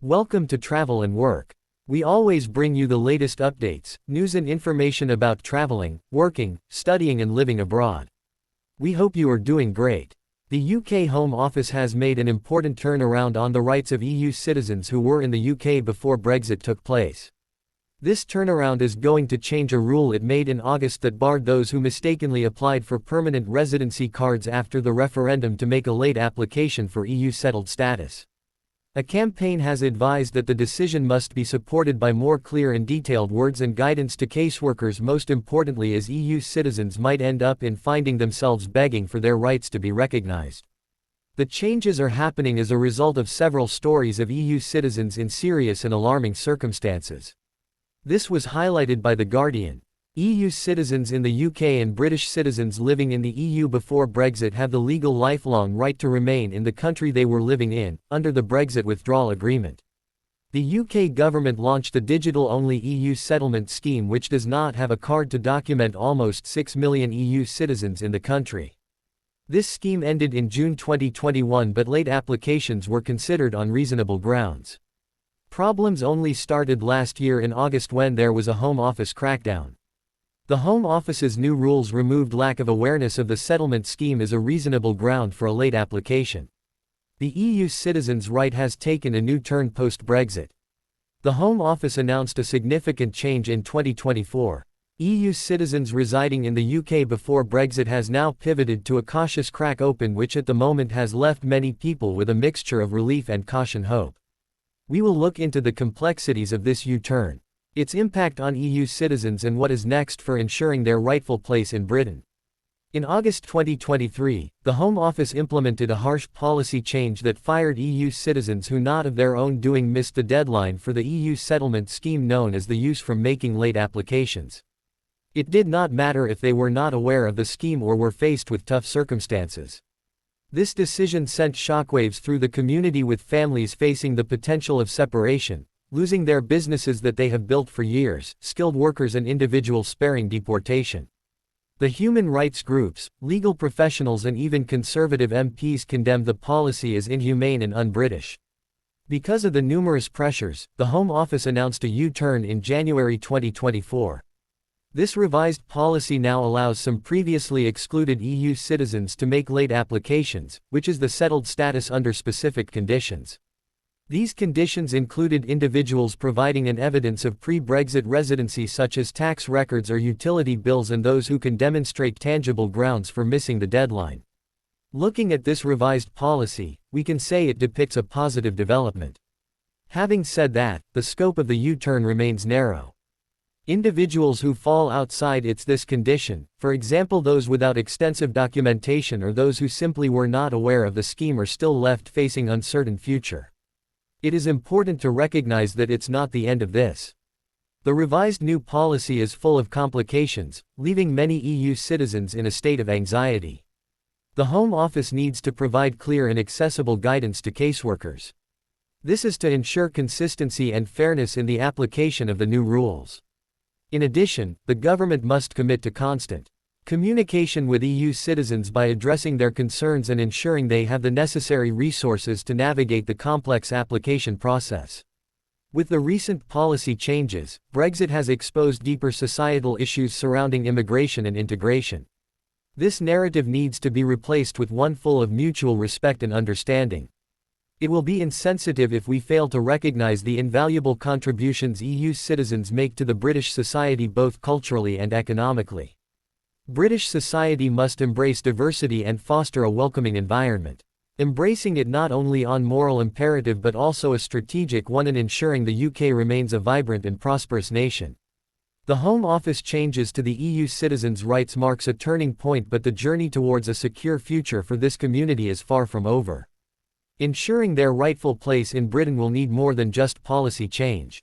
Welcome to Travel and Work. We always bring you the latest updates, news and information about traveling, working, studying and living abroad. We hope you are doing great. The UK Home Office has made an important turnaround on the rights of EU citizens who were in the UK before Brexit took place. This turnaround is going to change a rule it made in August that barred those who mistakenly applied for permanent residency cards after the referendum to make a late application for EU settled status. A campaign has advised that the decision must be supported by more clear and detailed words and guidance to caseworkers, most importantly, as EU citizens might end up in finding themselves begging for their rights to be recognized. The changes are happening as a result of several stories of EU citizens in serious and alarming circumstances. This was highlighted by The Guardian. EU citizens in the UK and British citizens living in the EU before Brexit have the legal lifelong right to remain in the country they were living in, under the Brexit withdrawal agreement. The UK government launched a digital-only EU settlement scheme which does not have a card to document almost 6 million EU citizens in the country. This scheme ended in June 2021, but late applications were considered on reasonable grounds. Problems only started last year in August when there was a Home Office crackdown. The Home Office's new rules removed lack of awareness of the settlement scheme as a reasonable ground for a late application. The EU citizens' right has taken a new turn post-Brexit. The Home Office announced a significant change in 2024. EU citizens residing in the UK before Brexit has now pivoted to a cautious crack open, which at the moment has left many people with a mixture of relief and caution hope. We will look into the complexities of this U-turn, its impact on EU citizens and what is next for ensuring their rightful place in Britain. In August 2023, the Home Office implemented a harsh policy change that fired EU citizens who not of their own doing missed the deadline for the EU settlement scheme known as the use from making late applications. It did not matter if they were not aware of the scheme or were faced with tough circumstances. This decision sent shockwaves through the community, with families facing the potential of separation, losing their businesses that they have built for years, skilled workers and individuals sparing deportation. The human rights groups, legal professionals and even Conservative MPs condemned the policy as inhumane and un-British. Because of the numerous pressures, the Home Office announced a U-turn in January 2024. This revised policy now allows some previously excluded EU citizens to make late applications, which is the settled status under specific conditions. These conditions included individuals providing an evidence of pre-Brexit residency such as tax records or utility bills, and those who can demonstrate tangible grounds for missing the deadline. Looking at this revised policy, we can say it depicts a positive development. Having said that, the scope of the U-turn remains narrow. Individuals who fall outside this condition, for example those without extensive documentation or those who simply were not aware of the scheme, are still left facing uncertain future. It is important to recognize that it's not the end of this. The revised new policy is full of complications, leaving many EU citizens in a state of anxiety. The Home Office needs to provide clear and accessible guidance to caseworkers. This is to ensure consistency and fairness in the application of the new rules. In addition, the government must commit to constant communication with EU citizens by addressing their concerns and ensuring they have the necessary resources to navigate the complex application process. With the recent policy changes, Brexit has exposed deeper societal issues surrounding immigration and integration. This narrative needs to be replaced with one full of mutual respect and understanding. It will be insensitive if we fail to recognize the invaluable contributions EU citizens make to the British society both culturally and economically. British society must embrace diversity and foster a welcoming environment. Embracing it not only on moral imperative but also a strategic one in ensuring the UK remains a vibrant and prosperous nation. The Home Office changes to the EU citizens' rights marks a turning point, but the journey towards a secure future for this community is far from over. Ensuring their rightful place in Britain will need more than just policy change.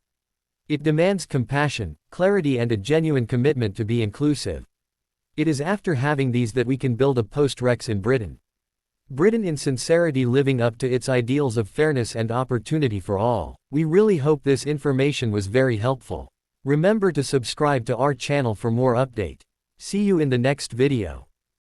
It demands compassion, clarity and a genuine commitment to be inclusive. It is after having these that we can build a post-Rex in Britain. Britain in sincerity, living up to its ideals of fairness and opportunity for all. We really hope this information was very helpful. Remember to subscribe to our channel for more update. See you in the next video.